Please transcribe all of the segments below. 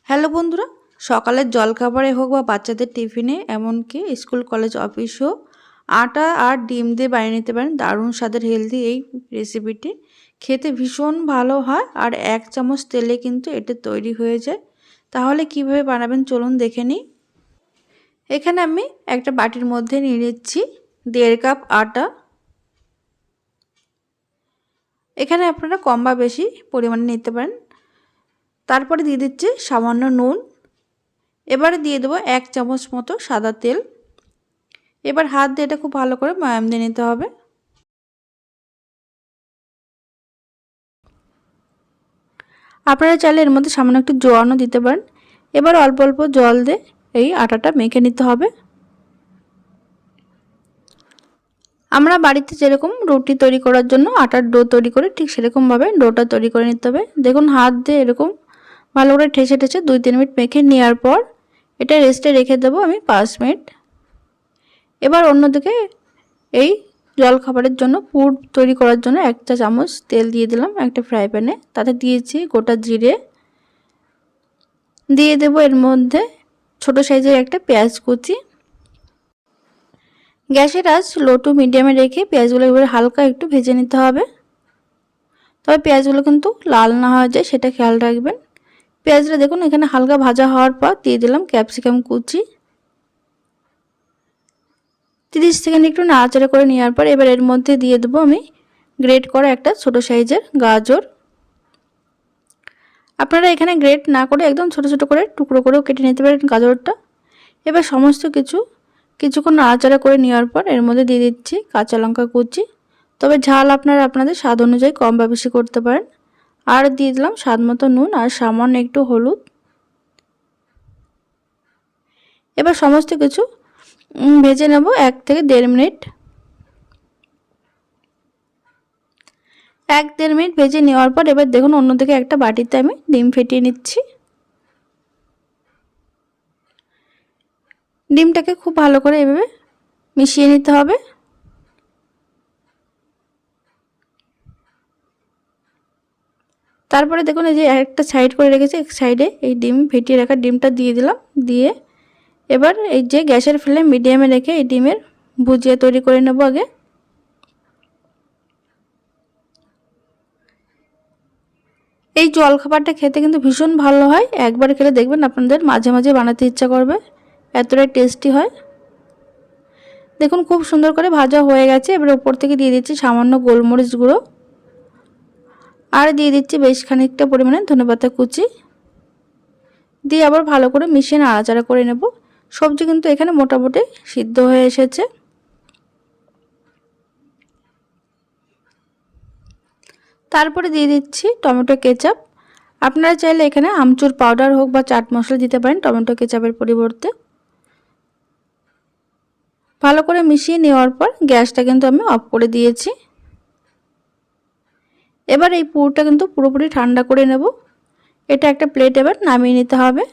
Hello বন্ধুরা, সকালের জলখাবারে হোক বা বাচ্চাদের টিফিনে এমনকি স্কুল কলেজ অফিসেও আটা আর ডিম দিয়ে বানিয়ে নিতে পারেন। দারুণ স্বাদের হেলদি এই রেসিপিটি খেতে ভীষণ ভালো হয় আর 1 চামচ তেলে কিন্তু এটা তৈরি হয়ে যায়। তাহলে কিভাবে বানাবেন চলুন দেখে নিই। এখানে আমি একটা বাটির মধ্যে নিয়ে নিচ্ছি 1.5 কাপ আটা। এখানে আপনারা কম বা বেশি পরিমাণে নিতে পারেন। তারপরে দিয়ে দিচ্ছি সামান্য নুন। এবারে দিয়ে দেবো 1 চামচ মতো সাদা তেল। এবার হাত দিয়ে এটা খুব ভালো করে ময়াম দিয়ে নিতে হবে। আপনারা চাইলে এর মধ্যে সামান্য একটু জোয়ানও দিতে পারেন। এবার অল্প অল্প জল দিয়ে এই আটাটা মেখে নিতে হবে। আমরা বাড়িতে যেরকম রুটি তৈরি করার জন্য আটার ডো তৈরি করি ঠিক সেরকমভাবে ডোটা তৈরি করে নিতে হবে। দেখুন হাত দিয়ে এরকম ভালো করে ঠেসে ঠেসে 2-3 মিনিট মেখে নেওয়ার পর এটা রেস্টে রেখে দেবো আমি 5 মিনিট। এবার অন্যদিকে এই জলখাবারের জন্য পুর তৈরি করার জন্য 1 চা চামচ তেল দিয়ে দিলাম একটা ফ্রাই প্যানে। তাতে দিয়েছি গোটা জিরে, দিয়ে দেব এর মধ্যে ছোট সাইজের একটা পেঁয়াজ কুচি। গ্যাসের আঁচ লো টু মিডিয়ামে রেখে পেঁয়াজগুলো এবারে হালকা একটু ভেজে নিতে হবে। তবে পেঁয়াজগুলো কিন্তু লাল না হয়ে যায় সেটা খেয়াল রাখবেন। পেঁয়াজটা দেখুন এখানে হালকা ভাজা হওয়ার পর দিয়ে দিলাম ক্যাপসিকাম কুচি। 30 সেকেন্ড একটু নাড়াচাড়া করে নেওয়ার পর এবার এর মধ্যে দিয়ে দেবো আমি গ্রেট করা একটা ছোট সাইজের গাজর। আপনারা এখানে গ্রেট না করে একদম ছোট ছোট করে টুকরো করেও কেটে নিতে পারেন গাজরটা। এবার সমস্ত কিছুক্ষণ নাড়াচাড়া করে নেওয়ার পর এর মধ্যে দিয়ে দিচ্ছি কাঁচা লঙ্কা কুচি। তবে ঝাল আপনারা আপনাদের স্বাদ অনুযায়ী কম বা বেশি করতে পারেন। আর দিয়ে দিলাম স্বাদ মতো নুন আর সামান্য একটু হলুদ। এবার সমস্ত কিছু ভেজে নেব 1 থেকে 1.5 মিনিট। 1-1.5 মিনিট ভেজে নেওয়ার পর এবার দেখুন অন্যদিকে একটা বাটিতে আমি ডিম ফেটিয়ে নিচ্ছি। ডিমটাকে খুব ভালো করে এভাবে মিশিয়ে নিতে হবে। তারপরে দেখুন এই যে একটা সাইড করে রেখেছি, এক সাইডে এই ডিম ফেটিয়ে রাখা ডিমটা দিয়ে দিলাম। দিয়ে এবার এই যে গ্যাসের ফ্লেম মিডিয়ামে রেখে এই ডিমের ভুজিয়া তৈরি করে নেব আগে। এই জলখাবারটা খেতে কিন্তু ভীষণ ভালো হয়। একবার খেলে দেখবেন আপনাদের মাঝে মাঝে বানাতে ইচ্ছা করবে, এতটাই টেস্টি হয়। দেখুন খুব সুন্দর করে ভাজা হয়ে গেছে। এবার উপর থেকে দিয়ে দিচ্ছি সামান্য গোলমরিচ গুঁড়ো আর দিয়ে দিচ্ছি বেশ খানিকটা পরিমাণে ধনেপাতা কুচি। দিয়ে আবার ভালো করে মিশিয়ে নাড়াচাড়া করে নেব। সবজি কিন্তু এখানে মোটামুটি সিদ্ধ হয়ে এসেছে। তারপরে দিয়ে দিচ্ছি টমেটো কেচাপ। আপনারা চাইলে এখানে আমচুর পাউডার হোক বা চাট মশলা দিতে পারেন টমেটো কেচাপের পরিবর্তে। ভালো করে মিশিয়ে নেওয়ার পর গ্যাসটা কিন্তু আমি অফ করে দিয়েছি। এবার এই পুরটা কিন্তু পুরোপুরি ঠান্ডা করে নেব। এটা একটা প্লেট এবার নামিয়ে নিতে হবে।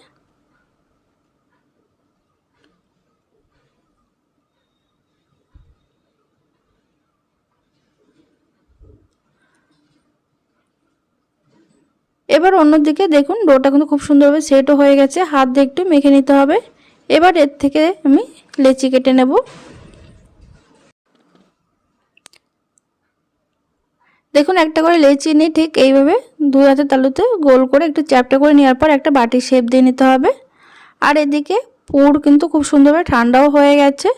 এবার অন্যদিকে দেখুন ডোটা কিন্তু খুব সুন্দরভাবে সেটও হয়ে গেছে। হাত দিয়ে একটু মেখে নিতে হবে। এবার এর থেকে আমি লেচি কেটে নেব। দেখুন একটা করে লেচি নিয়ে ঠিক এইভাবে 2 হাতের তালুতে গোল করে একটু চ্যাপটা করে নেওয়ার পর একটা বাটির শেপ দিয়ে নিতে হবে। আর এদিকে পুর কিন্তু খুব সুন্দরভাবে ঠান্ডাও হয়ে গেছে।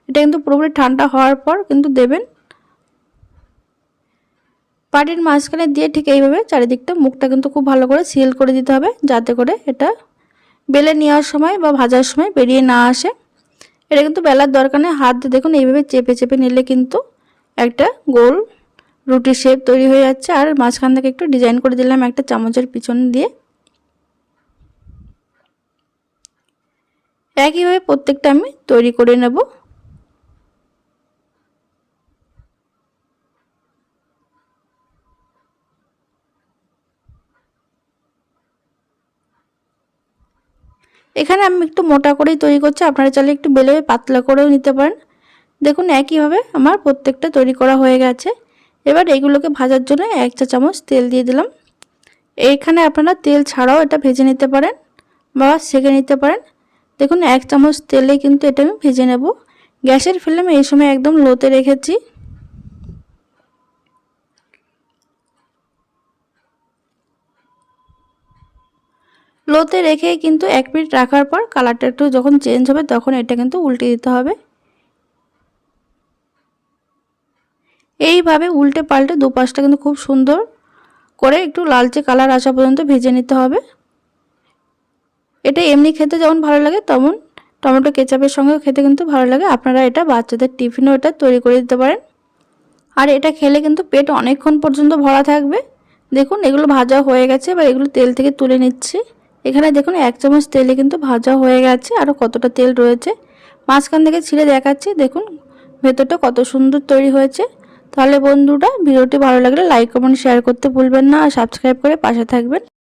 এটা কিন্তু পুরোপুরি ঠান্ডা হওয়ার পর কিন্তু দেবেন। বাটির মাঝখানে দিয়ে ঠিক এইভাবে চারিদিকটা মুখটা কিন্তু খুব ভালো করে সিল করে দিতে হবে, যাতে করে এটা বেলে নেওয়ার সময় বা ভাজার সময় বেরিয়ে না আসে। এটা কিন্তু বেলার দরকার নেই, হাত দিয়ে দেখুন এইভাবে চেপে চেপে নিলে কিন্তু একটা গোল রুটি শেপ তৈরি হয়ে যাচ্ছে। আর মাঝখান থেকে একটু ডিজাইন করে দিলাম একটা চামচের পিছন দিয়ে। একইভাবে প্রত্যেকটা আমি তৈরি করে নেব। এখানে আমি একটু মোটা করেই তৈরি করছি, আপনারা চাইলে একটু বেলে পাতলা করেও নিতে পারেন। দেখুন একইভাবে আমার প্রত্যেকটা তৈরি করা হয়ে গেছে। এবার এগুলোকে ভাজার জন্য 1 চা চামচ তেল দিয়ে দিলাম। এইখানে আপনারা তেল ছাড়াও এটা ভেজে নিতে পারেন। বা সেঁকে নিতে পারেন। দেখুন 1 চামচ তেলে কিন্তু এটা আমি ভেজে নেব। গ্যাসের ফ্লেম এই সময় একদম লোতে রেখেছি। লোতে রেখে কিন্তু 1 মিনিট রাখার পর কালারটা একটু যখন চেঞ্জ হবে তখন এটা কিন্তু উল্টে দিতে হবে। এইভাবে উল্টে পাল্টে দুপাশটা কিন্তু খুব সুন্দর করে একটু লালচে কালার আসা পর্যন্ত ভেজে নিতে হবে। এটা এমনি খেতে যেমন ভালো লাগে তেমন টমেটো কেচাপের সঙ্গেও খেতে কিন্তু ভালো লাগে। আপনারা এটা বাচ্চাদের টিফিনেও এটা তৈরি করে দিতে পারেন। আর এটা খেলে কিন্তু পেট অনেকক্ষণ পর্যন্ত ভরা থাকবে। দেখুন এগুলো ভাজা হয়ে গেছে, এবার এগুলো তেল থেকে তুলে নিচ্ছি। এখানে দেখুন 1 চামচ তেলে কিন্তু ভাজা হয়ে গেছে, আরও কতটা তেল রয়েছে। মাঝখান থেকে ছিঁড়ে দেখাচ্ছি, দেখুন ভেতরটা কত সুন্দর তৈরি হয়েছে। তাহলে বন্ধুরা ভিডিওটি ভালো লাগলে লাইক কমেন্ট শেয়ার করতে ভুলবেন না, আর সাবস্ক্রাইব করে পাশে থাকবেন।